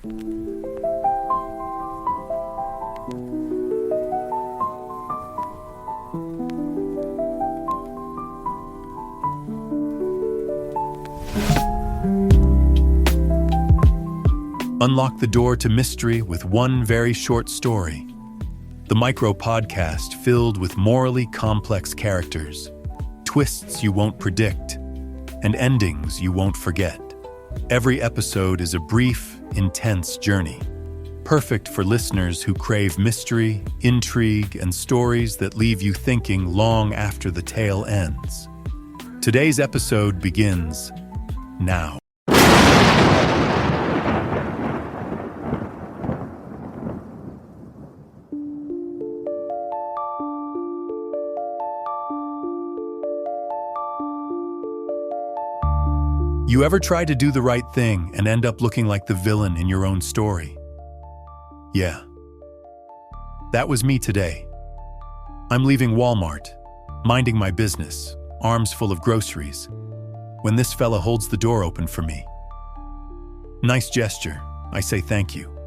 Unlock the door to mystery with one very short story. The Micro Podcast filled with morally complex characters, twists you won't predict, and endings you won't forget. Every episode is a brief, intense journey, perfect for listeners who crave mystery, intrigue, and stories that leave you thinking long after the tale ends. Today's episode begins now. You ever try to do the right thing and end up looking like the villain in your own story? Yeah. That was me today. I'm leaving Walmart, minding my business, arms full of groceries, when this fella holds the door open for me. Nice gesture. I say thank you.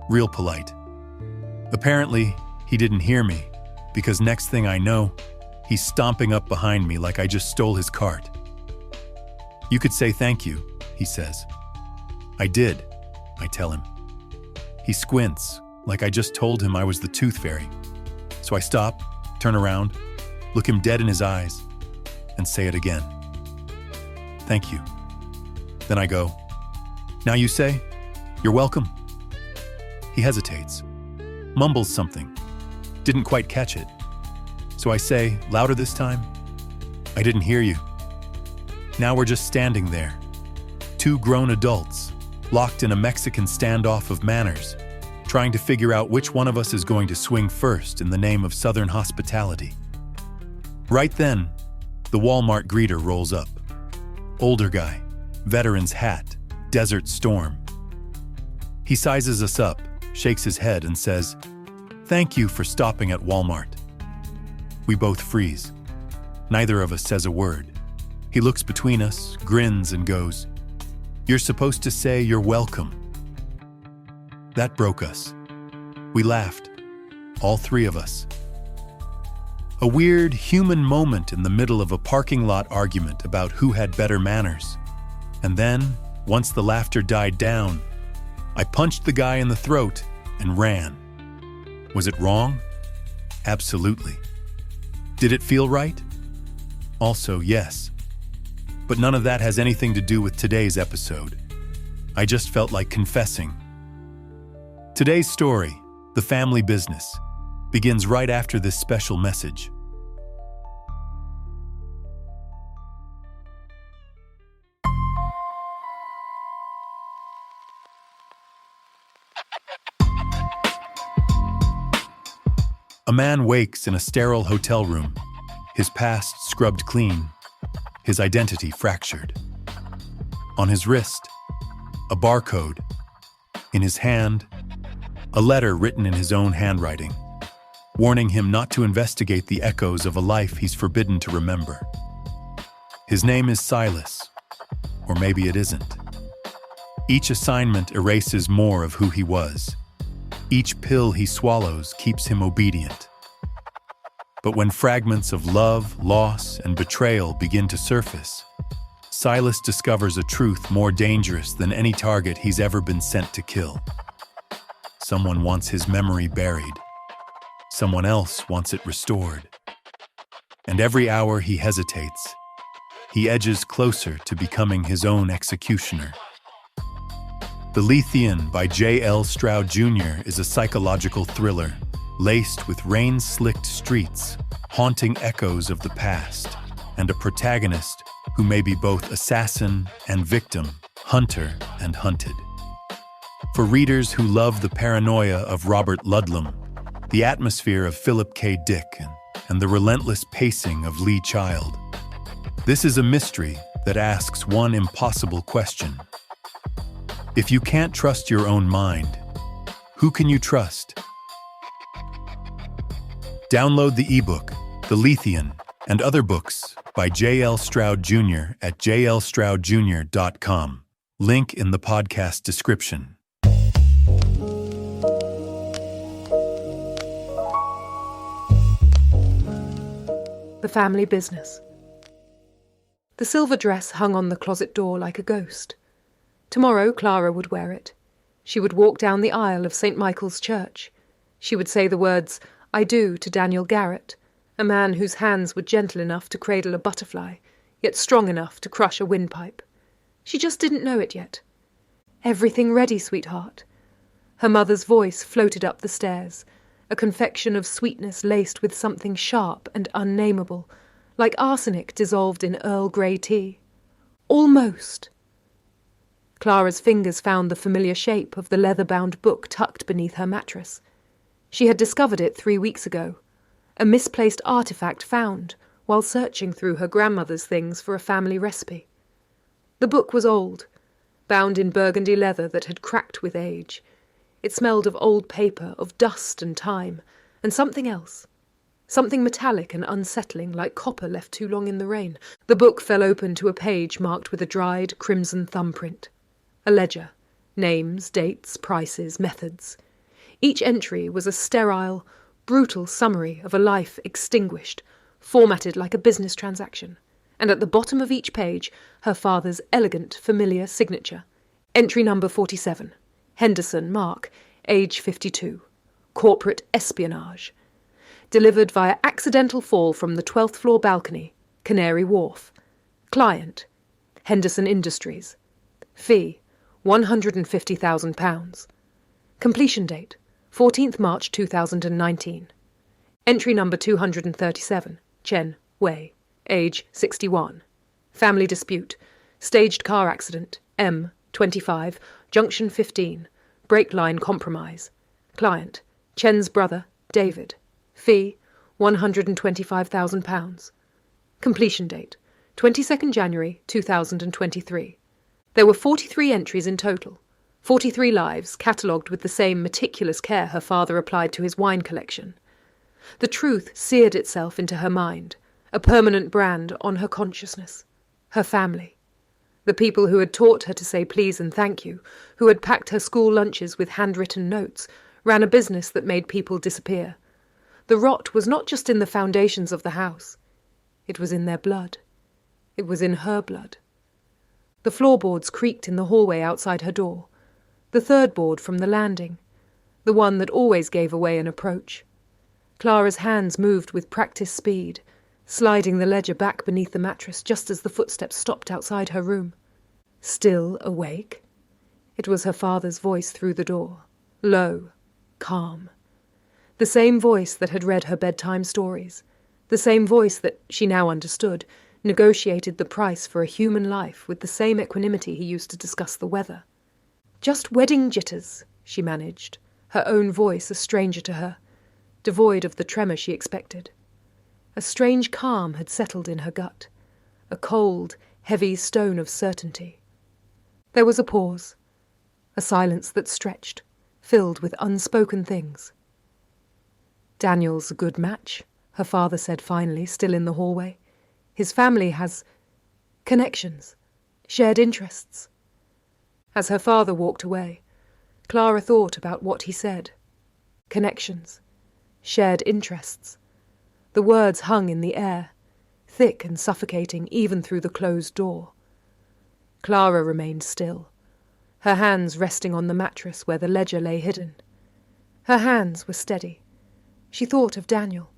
Real polite. Apparently, he didn't hear me, because next thing I know, he's stomping up behind me like I just stole his cart. You could say thank you, he says. I did, I tell him. He squints, like I just told him I was the tooth fairy. So I stop, turn around, look him dead in his eyes, and say it again. Thank you. Then I go, now you say, you're welcome. He hesitates, mumbles something, didn't quite catch it. So I say, louder this time, I didn't hear you. Now we're just standing there, two grown adults, locked in a Mexican standoff of manners, trying to figure out which one of us is going to swing first in the name of Southern hospitality. Right then, the Walmart greeter rolls up. Older guy, veteran's hat, Desert Storm. He sizes us up, shakes his head, and says, "Thank you for stopping at Walmart." We both freeze. Neither of us says a word. He looks between us, grins, and goes, "You're supposed to say you're welcome." That broke us. We laughed, all three of us. A weird human moment in the middle of a parking lot argument about who had better manners. And then, once the laughter died down, I punched the guy in the throat and ran. Was it wrong? Absolutely. Did it feel right? Also, yes. But none of that has anything to do with today's episode. I just felt like confessing. Today's story, The Family Business, begins right after this special message. A man wakes in a sterile hotel room, his past scrubbed clean, his identity fractured. On his wrist, a barcode. In his hand, a letter written in his own handwriting, warning him not to investigate the echoes of a life he's forbidden to remember. His name is Silas, or maybe it isn't. Each assignment erases more of who he was. Each pill he swallows keeps him obedient. But when fragments of love, loss, and betrayal begin to surface, Silas discovers a truth more dangerous than any target he's ever been sent to kill. Someone wants his memory buried. Someone else wants it restored. And every hour he hesitates, he edges closer to becoming his own executioner. The Lethean by J.L. Stroud Jr. is a psychological thriller laced with rain-slicked streets, haunting echoes of the past, and a protagonist who may be both assassin and victim, hunter and hunted. For readers who love the paranoia of Robert Ludlum, the atmosphere of Philip K. Dick, and the relentless pacing of Lee Child, this is a mystery that asks one impossible question. If you can't trust your own mind, who can you trust? Download the ebook, The Lethean, and other books by J.L. Stroud Jr. at jlstroudjr.com. Link in the podcast description. The family business. The silver dress hung on the closet door like a ghost. Tomorrow Clara would wear it. She would walk down the aisle of St. Michael's Church. She would say the words, "I do," to Daniel Garrett, a man whose hands were gentle enough to cradle a butterfly, yet strong enough to crush a windpipe. She just didn't know it yet. "Everything ready, sweetheart." Her mother's voice floated up the stairs, a confection of sweetness laced with something sharp and unnameable, like arsenic dissolved in Earl Grey tea. Almost. Clara's fingers found the familiar shape of the leather-bound book tucked beneath her mattress. She had discovered it 3 weeks ago, a misplaced artifact found while searching through her grandmother's things for a family recipe. The book was old, bound in burgundy leather that had cracked with age. It smelled of old paper, of dust and time, and something else. Something metallic and unsettling, like copper left too long in the rain. The book fell open to a page marked with a dried, crimson thumbprint. A ledger. Names, dates, prices, methods. Each entry was a sterile, brutal summary of a life extinguished, formatted like a business transaction. And at the bottom of each page, her father's elegant, familiar signature. Entry number 47. Henderson, Mark, age 52. Corporate espionage. Delivered via accidental fall from the 12th floor balcony, Canary Wharf. Client, Henderson Industries. Fee, £150,000. Completion date, 14th March 2019. Entry number 237, Chen Wei, age 61. Family dispute. Staged car accident, M, 25, Junction 15. Brake line compromise. Client, Chen's brother, David. Fee, £125,000. Completion date, 22nd January 2023. There were 43 entries in total, 43 lives catalogued with the same meticulous care her father applied to his wine collection. The truth seared itself into her mind, a permanent brand on her consciousness. Her family. The people who had taught her to say please and thank you, who had packed her school lunches with handwritten notes, ran a business that made people disappear. The rot was not just in the foundations of the house. It was in their blood. It was in her blood. The floorboards creaked in the hallway outside her door. The third board from the landing. The one that always gave away an approach. Clara's hands moved with practiced speed, sliding the ledger back beneath the mattress just as the footsteps stopped outside her room. Still awake? It was her father's voice through the door, low, calm. The same voice that had read her bedtime stories, the same voice that, she now understood, negotiated the price for a human life with the same equanimity he used to discuss the weather. "Just wedding jitters," she managed, her own voice a stranger to her, devoid of the tremor she expected. A strange calm had settled in her gut, a cold, heavy stone of certainty. There was a pause, a silence that stretched, filled with unspoken things. "Daniel's a good match," her father said finally, still in the hallway. "His family has connections, shared interests." As her father walked away, Clara thought about what he said. Connections, shared interests. The words hung in the air, thick and suffocating even through the closed door. Clara remained still, her hands resting on the mattress where the ledger lay hidden. Her hands were steady. She thought of Daniel,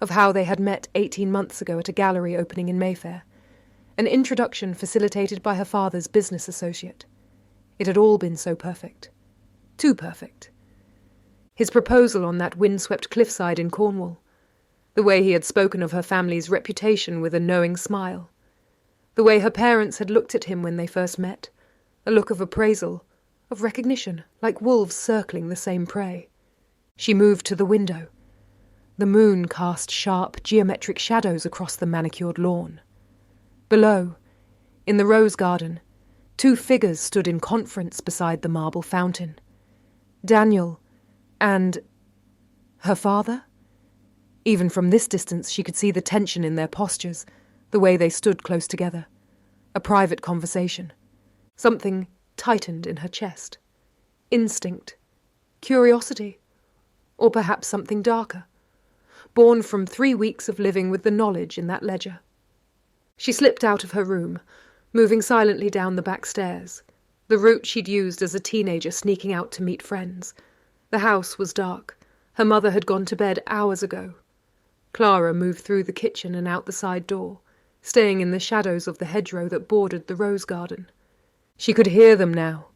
of how they had met 18 months ago at a gallery opening in Mayfair, an introduction facilitated by her father's business associate. It had all been so perfect. Too perfect. His proposal on that windswept cliffside in Cornwall, the way he had spoken of her family's reputation with a knowing smile, the way her parents had looked at him when they first met, a look of appraisal, of recognition, like wolves circling the same prey. She moved to the window. The moon cast sharp, geometric shadows across the manicured lawn. Below, in the rose garden, 2 figures stood in conference beside the marble fountain. Daniel and her father? Even from this distance she could see the tension in their postures, the way they stood close together. A private conversation. Something tightened in her chest. Instinct, Curiosity? Or perhaps something darker, born from 3 weeks of living with the knowledge in that ledger. She slipped out of her room, moving silently down the back stairs, the route she'd used as a teenager sneaking out to meet friends. The house was dark. Her mother had gone to bed hours ago. Clara moved through the kitchen and out the side door, staying in the shadows of the hedgerow that bordered the rose garden. She could hear them now,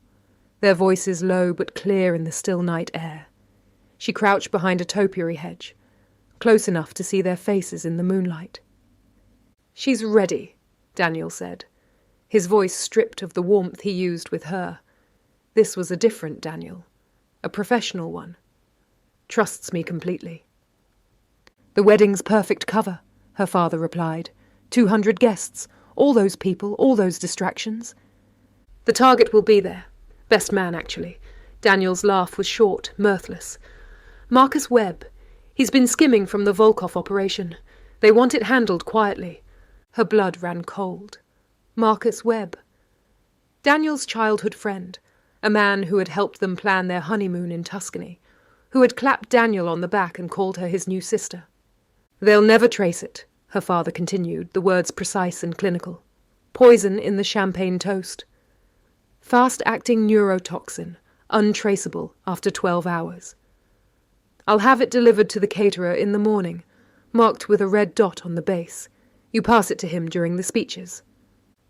their voices low but clear in the still night air. She crouched behind a topiary hedge, close enough to see their faces in the moonlight. "She's ready," Daniel said, his voice stripped of the warmth he used with her. This was a different Daniel, a professional one. "Trusts me completely." "The wedding's perfect cover," her father replied. 200 guests, all those people, all those distractions. "The target will be there. Best man, actually." Daniel's laugh was short, mirthless. "Marcus Webb. He's been skimming from the Volkov operation. They want it handled quietly." Her blood ran cold. Marcus Webb. Daniel's childhood friend, a man who had helped them plan their honeymoon in Tuscany, who had clapped Daniel on the back and called her his new sister. "They'll never trace it," her father continued, the words precise and clinical. "Poison in the champagne toast. Fast-acting neurotoxin, untraceable after 12 hours. I'll have it delivered to the caterer in the morning, marked with a red dot on the base. You pass it to him during the speeches."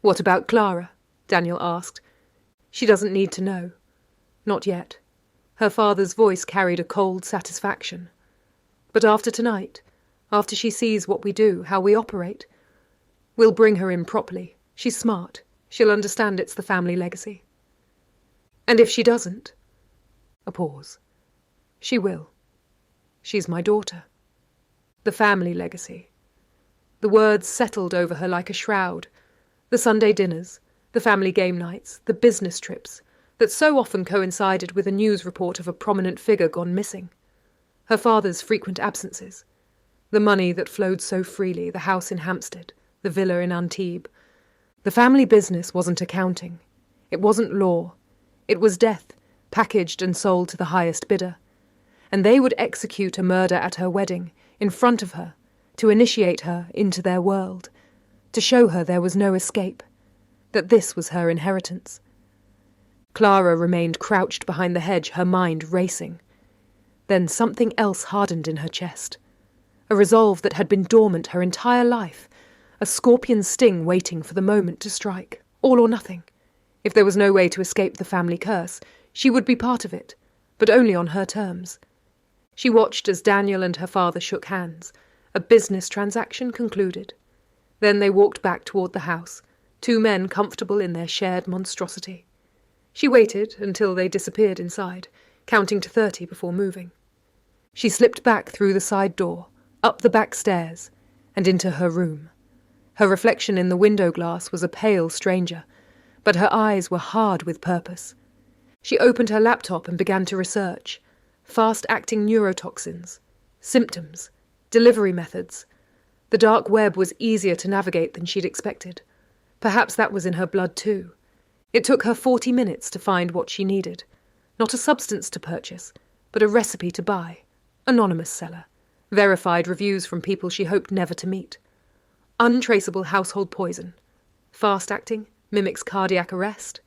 "What about Clara?" Daniel asked. "She doesn't need to know." "Not yet." Her father's voice carried a cold satisfaction. "But after tonight, after she sees what we do, how we operate, we'll bring her in properly. She's smart. She'll understand it's the family legacy." "And if she doesn't?" A pause. "She will. She's my daughter." The family legacy. The words settled over her like a shroud. The Sunday dinners, the family game nights, the business trips that so often coincided with a news report of a prominent figure gone missing. Her father's frequent absences. The money that flowed so freely, the house in Hampstead, the villa in Antibes. The family business wasn't accounting. It wasn't law. It was death, packaged and sold to the highest bidder. And they would execute a murder at her wedding, in front of her, to initiate her into their world, to show her there was no escape, that this was her inheritance. Clara remained crouched behind the hedge, her mind racing. Then something else hardened in her chest. A resolve that had been dormant her entire life, a scorpion sting waiting for the moment to strike, all or nothing. If there was no way to escape the family curse, she would be part of it, but only on her terms. She watched as Daniel and her father shook hands, a business transaction concluded. Then they walked back toward the house, two men comfortable in their shared monstrosity. She waited until they disappeared inside, counting to 30 before moving. She slipped back through the side door, up the back stairs, and into her room. Her reflection in the window glass was a pale stranger, but her eyes were hard with purpose. She opened her laptop and began to research. Fast-acting neurotoxins, symptoms, delivery methods. The dark web was easier to navigate than she'd expected. Perhaps that was in her blood too. It took her 40 minutes to find what she needed. Not a substance to purchase, but a recipe to buy. Anonymous seller. Verified reviews from people she hoped never to meet. Untraceable household poison. Fast-acting, mimics cardiac arrest.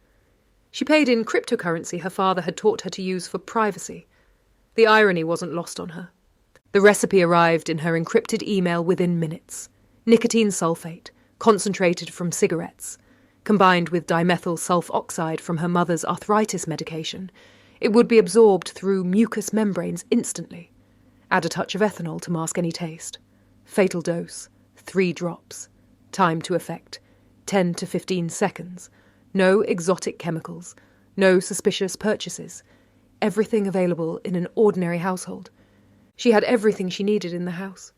She paid in cryptocurrency her father had taught her to use for privacy. The irony wasn't lost on her. The recipe arrived in her encrypted email within minutes. Nicotine sulfate, concentrated from cigarettes. Combined with dimethyl sulfoxide from her mother's arthritis medication, it would be absorbed through mucous membranes instantly. Add a touch of ethanol to mask any taste. Fatal dose, 3 drops. Time to effect, 10 to 15 seconds. No exotic chemicals, no suspicious purchases. Everything available in an ordinary household. She had everything she needed in the house.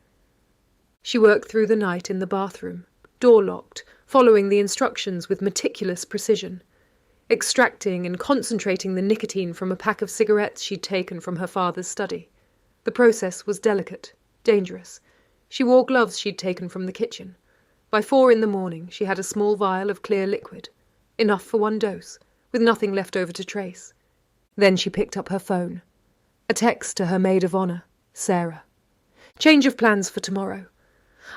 She worked through the night in the bathroom, door locked, following the instructions with meticulous precision, extracting and concentrating the nicotine from a pack of cigarettes she'd taken from her father's study. The process was delicate, dangerous. She wore gloves she'd taken from the kitchen. By 4 in the morning, she had a small vial of clear liquid, enough for 1 dose, with nothing left over to trace. Then she picked up her phone. A text to her maid of honour, Sarah. Change of plans for tomorrow.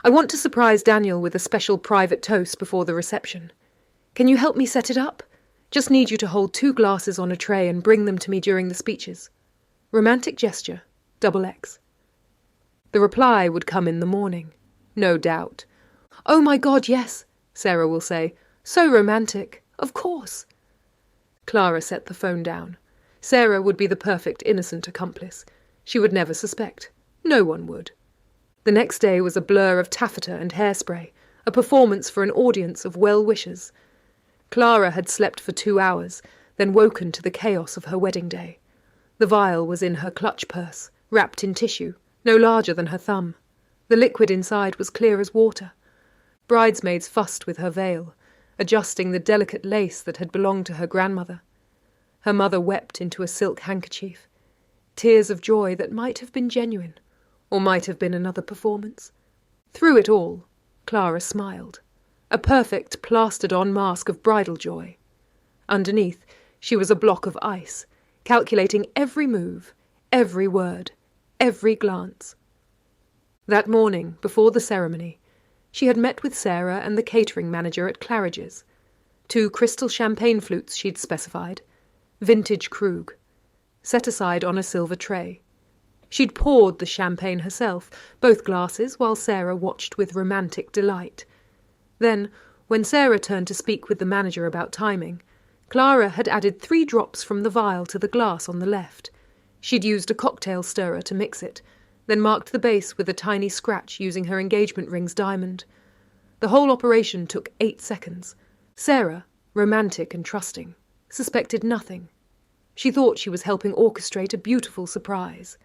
I want to surprise Daniel with a special private toast before the reception. Can you help me set it up? Just need you to hold 2 glasses on a tray and bring them to me during the speeches. Romantic gesture, XX. The reply would come in the morning, no doubt. Oh my God, yes, Sarah will say. So romantic, of course. Clara set the phone down. Sarah would be the perfect innocent accomplice. She would never suspect. No one would. The next day was a blur of taffeta and hairspray, a performance for an audience of well-wishers. Clara had slept for 2 hours, then woken to the chaos of her wedding day. The vial was in her clutch purse, wrapped in tissue, no larger than her thumb. The liquid inside was clear as water. Bridesmaids fussed with her veil, adjusting the delicate lace that had belonged to her grandmother. Her mother wept into a silk handkerchief, tears of joy that might have been genuine, or might have been another performance. Through it all, Clara smiled, a perfect plastered-on mask of bridal joy. Underneath, she was a block of ice, calculating every move, every word, every glance. That morning, before the ceremony, she had met with Sarah and the catering manager at Claridge's. 2 crystal champagne flutes she'd specified, vintage Krug, set aside on a silver tray. She'd poured the champagne herself, both glasses, while Sarah watched with romantic delight. Then, when Sarah turned to speak with the manager about timing, Clara had added 3 drops from the vial to the glass on the left. She'd used a cocktail stirrer to mix it, then marked the base with a tiny scratch using her engagement ring's diamond. The whole operation took 8 seconds. Sarah, romantic and trusting, suspected nothing. She thought she was helping orchestrate a beautiful surprise.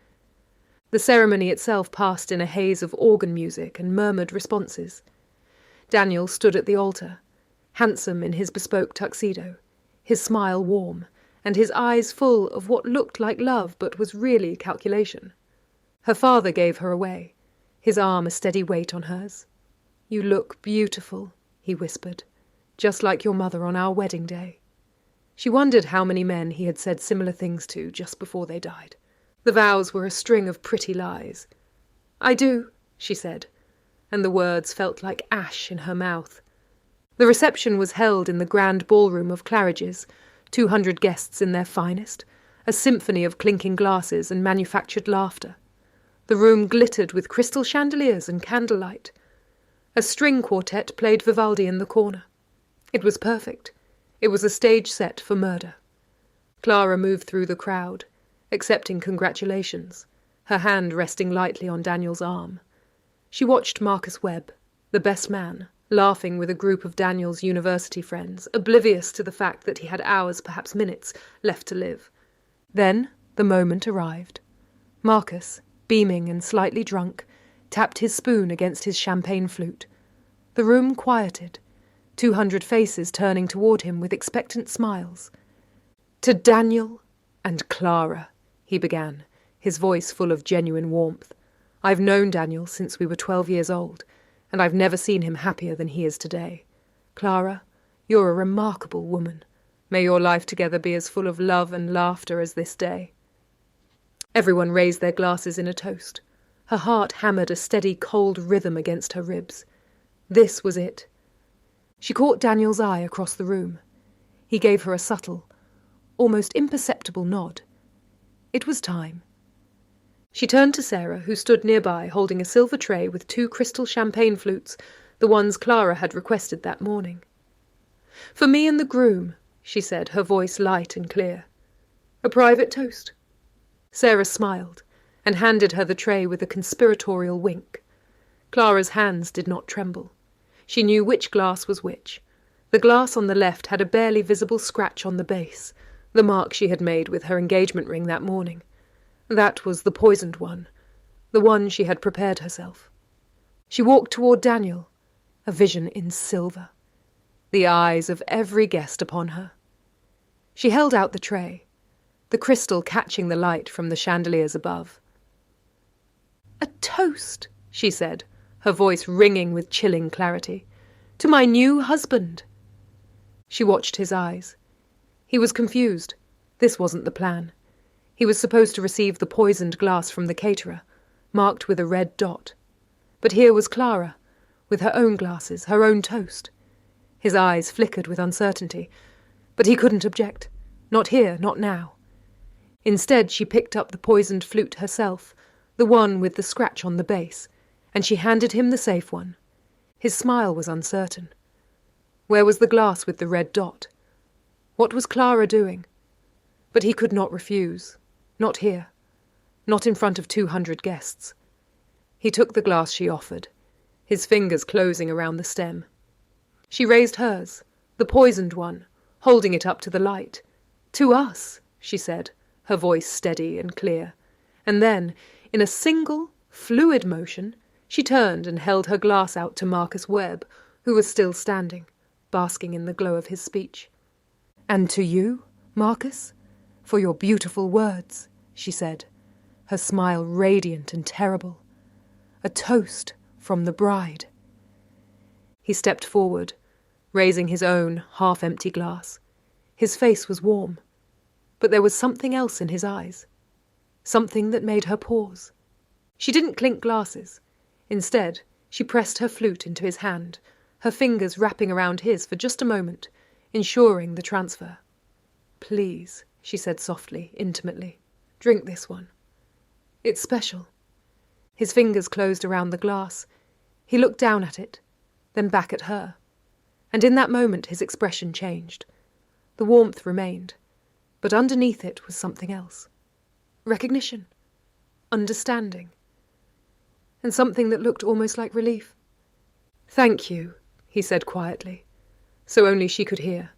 The ceremony itself passed in a haze of organ music and murmured responses. Daniel stood at the altar, handsome in his bespoke tuxedo, his smile warm, and his eyes full of what looked like love but was really calculation. Her father gave her away, his arm a steady weight on hers. "You look beautiful," he whispered, "just like your mother on our wedding day." She wondered how many men he had said similar things to just before they died. The vows were a string of pretty lies. "I do," she said, and the words felt like ash in her mouth. The reception was held in the grand ballroom of Claridge's, 200 guests in their finest, a symphony of clinking glasses and manufactured laughter. The room glittered with crystal chandeliers and candlelight. A string quartet played Vivaldi in the corner. It was perfect. It was a stage set for murder. Clara moved through the crowd, accepting congratulations, her hand resting lightly on Daniel's arm. She watched Marcus Webb, the best man, laughing with a group of Daniel's university friends, oblivious to the fact that he had hours, perhaps minutes, left to live. Then the moment arrived. Marcus, beaming and slightly drunk, tapped his spoon against his champagne flute. The room quieted, 200 faces turning toward him with expectant smiles. "To Daniel and Clara," he began, his voice full of genuine warmth. "I've known Daniel since we were 12 years old, and I've never seen him happier than he is today. Clara, you're a remarkable woman. May your life together be as full of love and laughter as this day." Everyone raised their glasses in a toast. Her heart hammered a steady, cold rhythm against her ribs. This was it. She caught Daniel's eye across the room. He gave her a subtle, almost imperceptible nod. It was time. She turned to Sarah, who stood nearby holding a silver tray with 2 crystal champagne flutes, the ones Clara had requested that morning. "For me and the groom," she said, her voice light and clear. "A private toast." Sarah smiled and handed her the tray with a conspiratorial wink. Clara's hands did not tremble. She knew which glass was which. The glass on the left had a barely visible scratch on the base, the mark she had made with her engagement ring that morning. That was the poisoned one, the one she had prepared herself. She walked toward Daniel, a vision in silver, the eyes of every guest upon her. She held out the tray, the crystal catching the light from the chandeliers above. "A toast," she said, her voice ringing with chilling clarity. "To my new husband." She watched his eyes. He was confused. This wasn't the plan. He was supposed to receive the poisoned glass from the caterer, marked with a red dot. But here was Clara, with her own glasses, her own toast. His eyes flickered with uncertainty, but he couldn't object. Not here, not now. Instead, she picked up the poisoned flute herself, the one with the scratch on the base, and she handed him the safe one. His smile was uncertain. Where was the glass with the red dot? What was Clara doing? But he could not refuse. Not here. Not in front of 200 guests. He took the glass she offered, his fingers closing around the stem. She raised hers, the poisoned one, holding it up to the light. "To us," she said, her voice steady and clear. And then, in a single, fluid motion, she turned and held her glass out to Marcus Webb, who was still standing, basking in the glow of his speech. "And to you, Marcus, for your beautiful words," she said, her smile radiant and terrible. "A toast from the bride." He stepped forward, raising his own half-empty glass. His face was warm, but there was something else in his eyes, something that made her pause. She didn't clink glasses. Instead, she pressed her flute into his hand, her fingers wrapping around his for just a moment, ensuring the transfer. "Please," she said softly, intimately, "drink this one. It's special." His fingers closed around the glass. He looked down at it, then back at her. And in that moment his expression changed. The warmth remained, but underneath it was something else. Recognition. Understanding. And something that looked almost like relief. "Thank you," he said quietly, so only she could hear.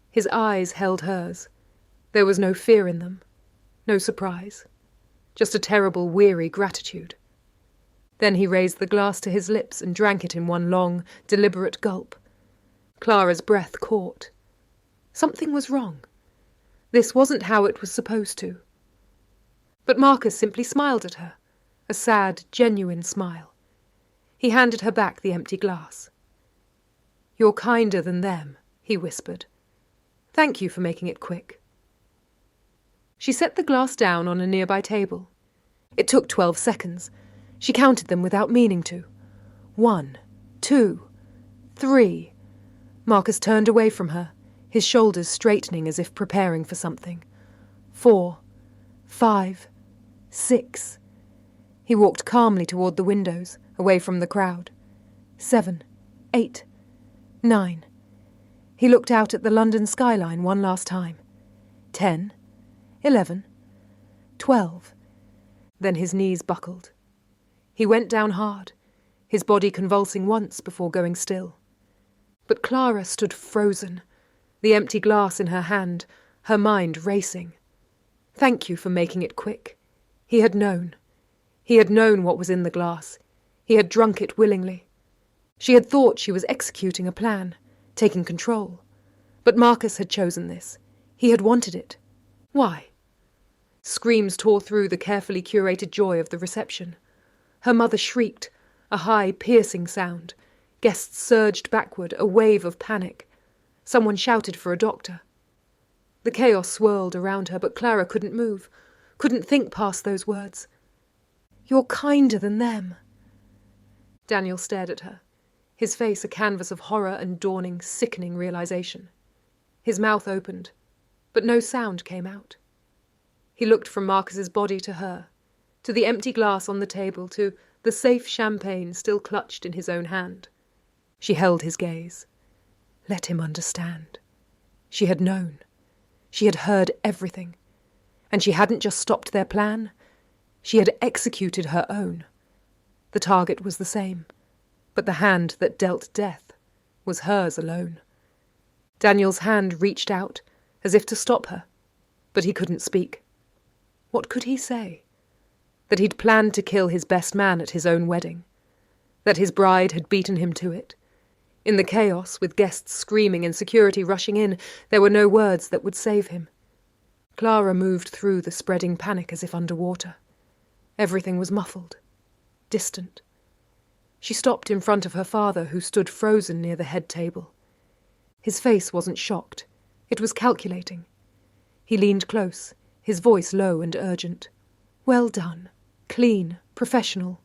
His eyes held hers. There was no fear in them, no surprise, just a terrible, weary gratitude. Then he raised the glass to his lips and drank it in one long, deliberate gulp. Clara's breath caught. Something was wrong. This wasn't how it was supposed to. But Marcus simply smiled at her, a sad, genuine smile. He handed her back the empty glass. "You're kinder than them," he whispered. "Thank you for making it quick." She set the glass down on a nearby table. It took 12 seconds. She counted them without meaning to. 1, 2, 3. Marcus turned away from her, his shoulders straightening as if preparing for something. 4, 5, 6. He walked calmly toward the windows, away from the crowd. 7, 8, 9. He looked out at the London skyline one last time. 10, 11, 12. Then his knees buckled. He went down hard, his body convulsing once before going still. But Clara stood frozen, the empty glass in her hand, her mind racing. Thank you for making it quick. He had known. He had known what was in the glass. He had drunk it willingly. She had thought she was executing a plan, taking control. But Marcus had chosen this. He had wanted it. Why? Screams tore through the carefully curated joy of the reception. Her mother shrieked, a high, piercing sound. Guests surged backward, a wave of panic. Someone shouted for a doctor. The chaos swirled around her, but Clara couldn't move, couldn't think past those words. "You're kinder than them." Daniel stared at her, his face a canvas of horror and dawning, sickening realization. His mouth opened, but no sound came out. He looked from Marcus's body to her, to the empty glass on the table, to the safe champagne still clutched in his own hand. She held his gaze. Let him understand. She had known. She had heard everything. And she hadn't just stopped their plan. She had executed her own. The target was the same, but the hand that dealt death was hers alone. Daniel's hand reached out, as if to stop her, but he couldn't speak. What could he say? That he'd planned to kill his best man at his own wedding. That his bride had beaten him to it. In the chaos, with guests screaming and security rushing in, there were no words that would save him. Clara moved through the spreading panic as if underwater. Everything was muffled, distant. She stopped in front of her father, who stood frozen near the head table. His face wasn't shocked. It was calculating. He leaned close, his voice low and urgent. "Well done. Clean, professional.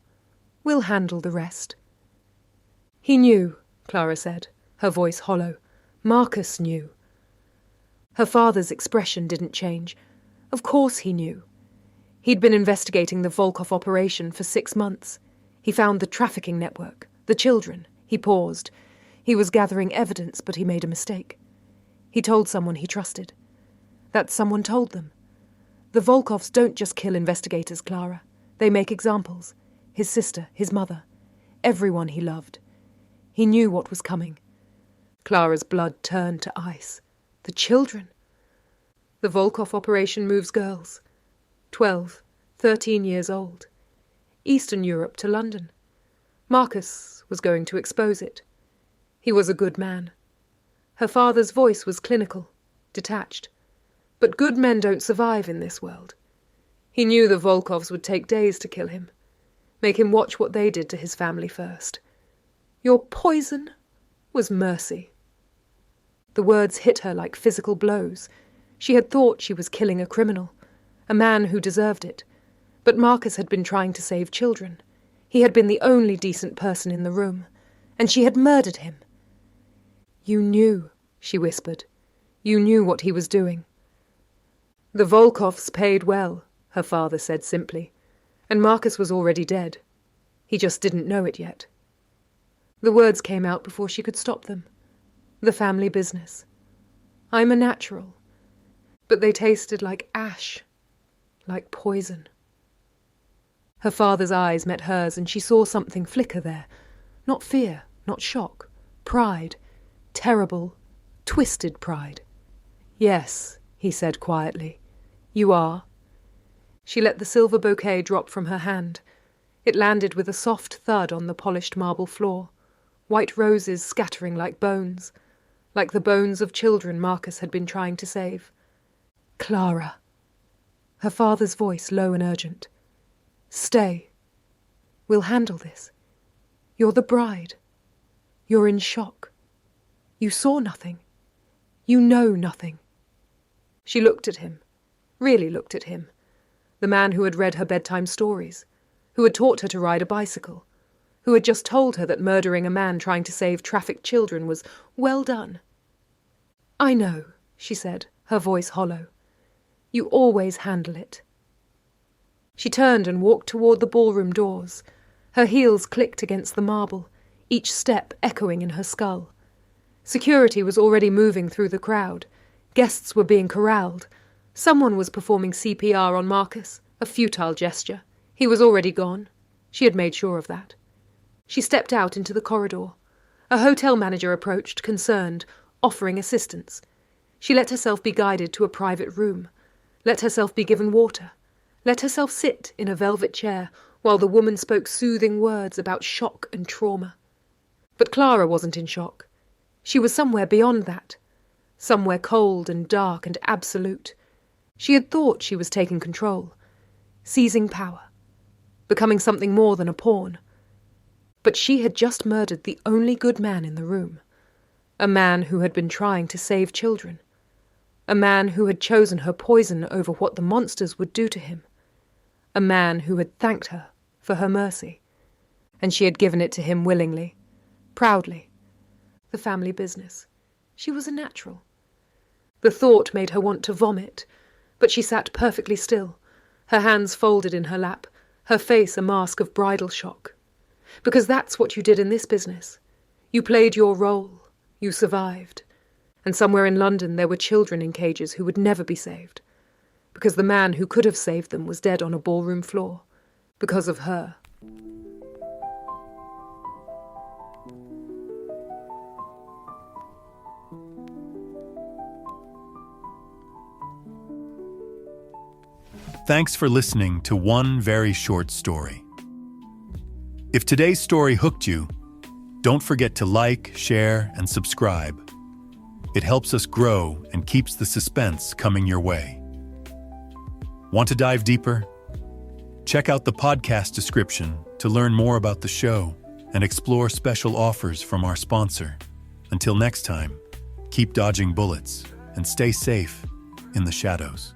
We'll handle the rest." "He knew," Clara said, her voice hollow. "Marcus knew." Her father's expression didn't change. Of course he knew. He'd been investigating the Volkov operation for 6 months. He found the trafficking network, the children. He paused. He was gathering evidence, but he made a mistake. He told someone he trusted. That someone told them. The Volkovs don't just kill investigators, Clara. They make examples. His sister, his mother, everyone he loved. He knew what was coming. Clara's blood turned to ice. The children. The Volkov operation moves girls. 12, 13 years old. Eastern Europe to London. Marcus was going to expose it. He was a good man. Her father's voice was clinical, detached. But good men don't survive in this world. He knew the Volkovs would take days to kill him. Make him watch what they did to his family first. Your poison was mercy. The words hit her like physical blows. She had thought she was killing a criminal, a man who deserved it. But Marcus had been trying to save children. He had been the only decent person in the room, and she had murdered him. "You knew," she whispered. "You knew what he was doing." "The Volkovs paid well," her father said simply, "and Marcus was already dead. He just didn't know it yet." The words came out before she could stop them. The family business. I'm a natural. But they tasted like ash, like poison. Her father's eyes met hers, and she saw something flicker there. Not fear, not shock. Pride. Terrible, twisted pride. "Yes," he said quietly. "You are." She let the silver bouquet drop from her hand. It landed with a soft thud on the polished marble floor, white roses scattering like the bones of children Marcus had been trying to save. "Clara." Her father's voice low and urgent. "Stay. We'll handle this. You're the bride. You're in shock. You saw nothing. You know nothing." She looked at him, really looked at him, the man who had read her bedtime stories, who had taught her to ride a bicycle, who had just told her that murdering a man trying to save trafficked children was well done. "I know," she said, her voice hollow. "You always handle it." She turned and walked toward the ballroom doors. Her heels clicked against the marble, each step echoing in her skull. Security was already moving through the crowd. Guests were being corralled. Someone was performing CPR on Marcus, a futile gesture. He was already gone. She had made sure of that. She stepped out into the corridor. A hotel manager approached, concerned, offering assistance. She let herself be guided to a private room. Let herself be given water. Let herself sit in a velvet chair while the woman spoke soothing words about shock and trauma. But Clara wasn't in shock. She was somewhere beyond that. Somewhere cold and dark and absolute. She had thought she was taking control, seizing power, becoming something more than a pawn. But she had just murdered the only good man in the room. A man who had been trying to save children. A man who had chosen her poison over what the monsters would do to him. A man who had thanked her for her mercy. And she had given it to him willingly, proudly. The family business. She was a natural. The thought made her want to vomit, but she sat perfectly still, her hands folded in her lap, her face a mask of bridal shock. Because that's what you did in this business. You played your role. You survived. And somewhere in London there were children in cages who would never be saved. Because the man who could have saved them was dead on a ballroom floor. Because of her. Thanks for listening to One Very Short Story. If today's story hooked you, don't forget to like, share, and subscribe. It helps us grow and keeps the suspense coming your way. Want to dive deeper? Check out the podcast description to learn more about the show and explore special offers from our sponsor. Until next time, keep dodging bullets and stay safe in the shadows.